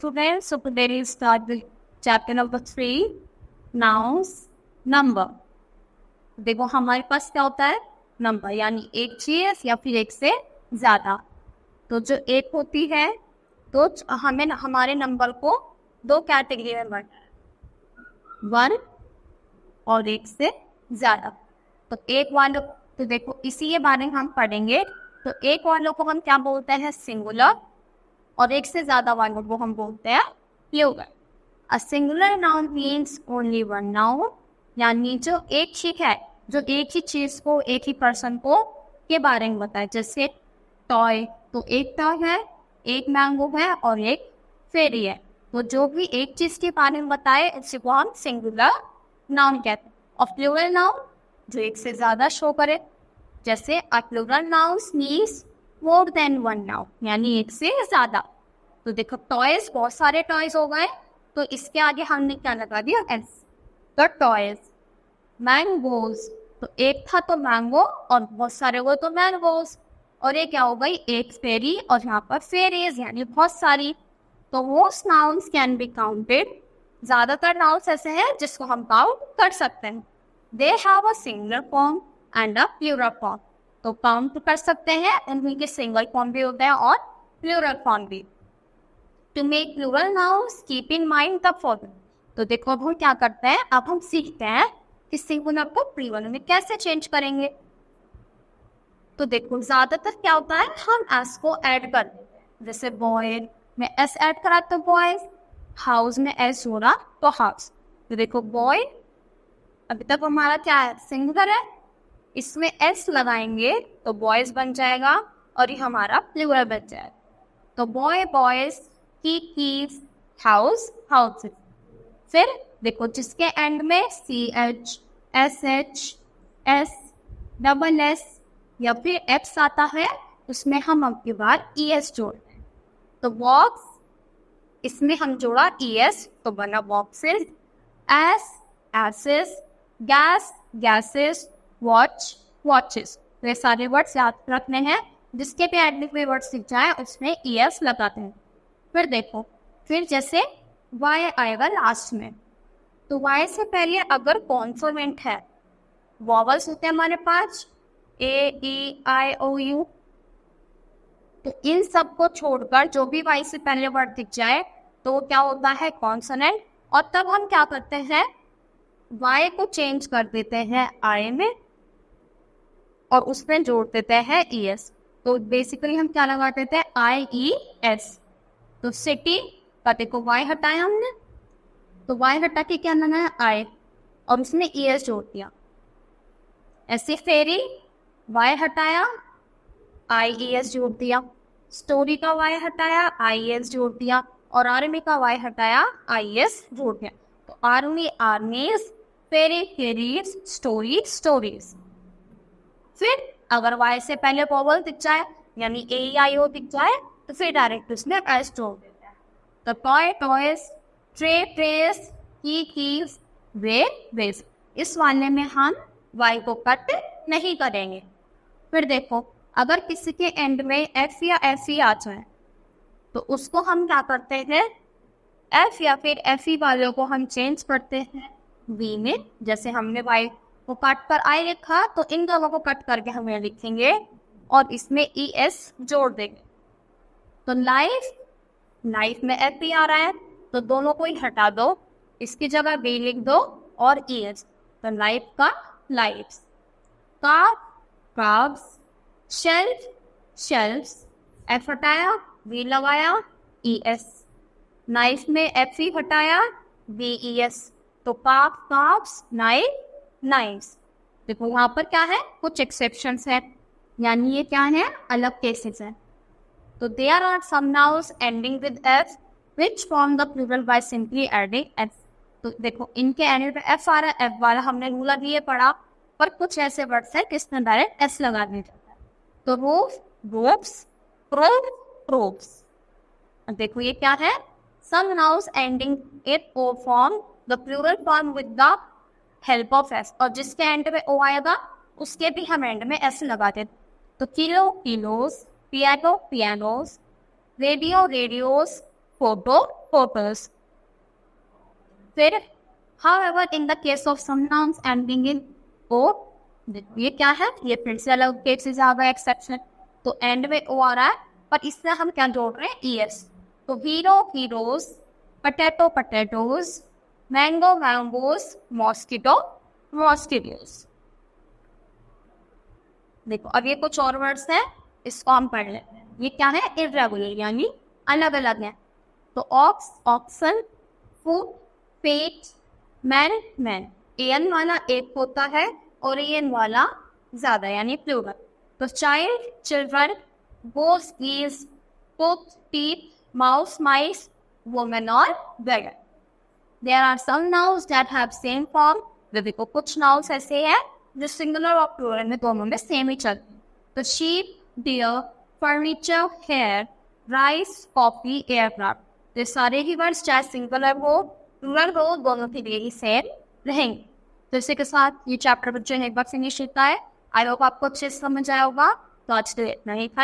students, so today we start with chapter number 3, nouns, number. देखो हमारे पास क्या होता है नंबर, यानी एक चीज या फिर एक से ज्यादा। तो जो एक होती है तो हमें हमारे नंबर को दो कैटेगरी में बांटा है, वन और एक से ज्यादा। तो एक वालों, तो देखो इसी के बारे में हम पढ़ेंगे। तो एक वालों को हम क्या बोलते हैं, सिंगुलर, और एक से ज्यादा वालों को हम बोलते हैं plural. A singular noun means only one noun, यानी जो एक ही है, जो एक ही चीज को, एक ही पर्सन को के बारे में बताए। जैसे टॉय, तो एक टॉय है, एक मैंगो है और एक फेरी है। तो जो भी एक चीज के बारे में बताए इसी को हम सिंगुलर नाउन कहते हैं। और प्लूरल नाउन जो एक से ज्यादा शो करे, जैसे a plural noun means more than one noun, यानी एक से ज्यादा। तो देखो टॉयज, बहुत सारे टॉयज हो गए, तो इसके आगे हमने क्या लगा दिया, एस। तो टॉयज। मैंगोज, तो एक था तो मैंगो और बहुत सारे हुए तो मैंगोज। और ये क्या हो गई, एक फेरी और यहाँ पर फेरीज, यानी बहुत सारी। तो most nouns can be counted, ज्यादातर नाउन्स ऐसे हैं जिसको हम काउंट कर सकते हैं। They have a singular form and a plural form, तो काउंट कर सकते हैं, उनके सिंगल फॉर्म भी होते हैं और प्लूरल फॉर्म भी। To make plural nouns keep in mind the following. तो देखो अब हम क्या करते हैं, अब हम सीखते हैं कि सिंगुलर को प्लूरल में कैसे चेंज करेंगे। तो देखो ज्यादातर क्या होता है, हम एस को ऐड कर देते हैं। जैसे बॉय में एस ऐड करा तो बॉयज, हाउस में एस जोड़ा तो हाउस। तो देखो बॉय अभी तक हमारा क्या है, सिंगुलर है, इसमें एस लगाएंगे तो बॉयज बन जाएगा और ये हमारा प्लूरल बन जाएगा। तो boy boys, key keys, house houses. फिर देखो जिसके एंड में C H, S H, S, double S या फिर एक्स आता है, उसमें हम आपके बाद ई एस जोड़ते हैं। तो बॉक्स, इसमें हम जोड़ा ई एस तो बना boxes. Ass, asses, gas, gases, watch, watches. तो ये सारे वर्ड्स याद रखने हैं, जिसके भी एंड में वर्ड्स दिख जाए उसमें ई एस लगाते हैं। फिर देखो, फिर जैसे वाई आएगा लास्ट में, तो वाई से पहले अगर कॉन्सोनेंट है, वॉवल्स होते हैं हमारे पास ए, ई, आई, ओ, यू, तो इन सब को छोड़कर जो भी वाई से पहले वर्ड दिख जाए तो क्या होता है, कॉन्सोनेंट। और तब हम क्या करते हैं, वाई को चेंज कर देते हैं आई में और उसमें जोड़ देते हैं ई एस। तो बेसिकली हम क्या लगा देते हैं, आई ई एस। तो सिटी का देखो वाई हटाया हमने, तो वाई हटा के क्या लगाया, आई, और उसमें ई एस जोड़ दिया। ऐसे फेरी, वाई हटाया, आई ई एस जोड़ दिया। स्टोरी का वाई हटाया, आई एस जोड़ दिया। और आर्मी का वाई हटाया, आई एस जोड़ दिया। तो आर्मी आर्मीज, फेरी फेरीज, स्टोरी स्टोरीज। फिर अगर वाई से पहले वॉवल दिख जाए, यानी ए आई ओ दिख जाए, तो फिर डायरेक्ट उसमें एस जोड़ देते हैं। तो टॉय टॉयज, ट्रे ट्रेस, की कीज, वे वेज। इस वाले में हम वाई को कट नहीं करेंगे। फिर देखो अगर किसी के एंड में एफ या एफ ई आ जाए, तो उसको हम क्या करते हैं, एफ या फिर एफ ई वालों को हम चेंज करते हैं वी में। जैसे हमने वाई को काट कर आई लिखा, तो इन दोनों को कट करके हमें लिखेंगे और इसमें ई एस जोड़ देंगे। तो लाइफ, लाइफ में एफ ई आ रहा है तो दोनों को ही हटा दो, इसकी जगह बी लिख दो और ई एस। तो लाइफ का lifes, car carbs, shelf shelfs, F हटाया, वी लगाया, ई एस। नाइफ में एफ ई हटाया, वी ई एस। तो काफ काफ्स, नाइफ नाइफ्स। देखो यहाँ पर क्या है, कुछ एक्सेप्शंस है, यानी ये क्या है, अलग केसेस है। तो there are some nouns ending with F which form the plural by simply adding F. तो देखो इनके एंड पे एफ आ रहा है, एफ वाला हमने रूलर लिए पढ़ा, पर कुछ ऐसे वर्ड्स है जिसमें डायरेक्ट एस लगा दिया जाता है। तो रूफ रूफ्स, प्रोफ प्रोफ्स। देखो ये क्या है, some nouns ending it O form the plural form with the help of S, और जिसके एंड में ओ आएगा उसके भी हम एंड में एस लगा देते। तो kilo kilos, piano pianos, radio radios, photo photos. फिर however in the case of some nouns ending in o, ये क्या है, ये फिर से अलग केसेस आ गए एक्सेप्शन, तो एंड में ओ आ रहा है पर इससे हम क्या जोड़ रहे हैं, ईएस। तो hero heroes, potato potatoes, mango mangoes, mosquito mosquitoes. देखो अब ये कुछ और वर्ड्स हैं, इसको हम पढ़ लेते हैं। ये क्या है, इर्रेगुलर यानी अलग अलग है। तो ऑक्स ऑक्सन, फूट पेट, मैन मैन, एन वाला एक होता है और एन वाला ज्यादा यानी प्लूरल। तो child children, goose geese, cook teeth, mouse mice, women और beggar. There are some nouns that have same form. देखो कुछ nouns ऐसे हैं जो सिंगुलर और प्लूरल में दोनों में सेम ही चलते हैं। तो sheep, deer, furniture, hair, rice, coffee, aircraft. ये सारे ही वर्ड्स चाहे सिंगुलर हो प्लूरल हो दोनों के लिए ही सेम रहेंगे। तो इसी के साथ ये चैप्टर बच्चों ने एक बार फिनिश होता है। आई होप आपको अच्छे से समझ आया होगा। तो आज के लिए इतना ही था।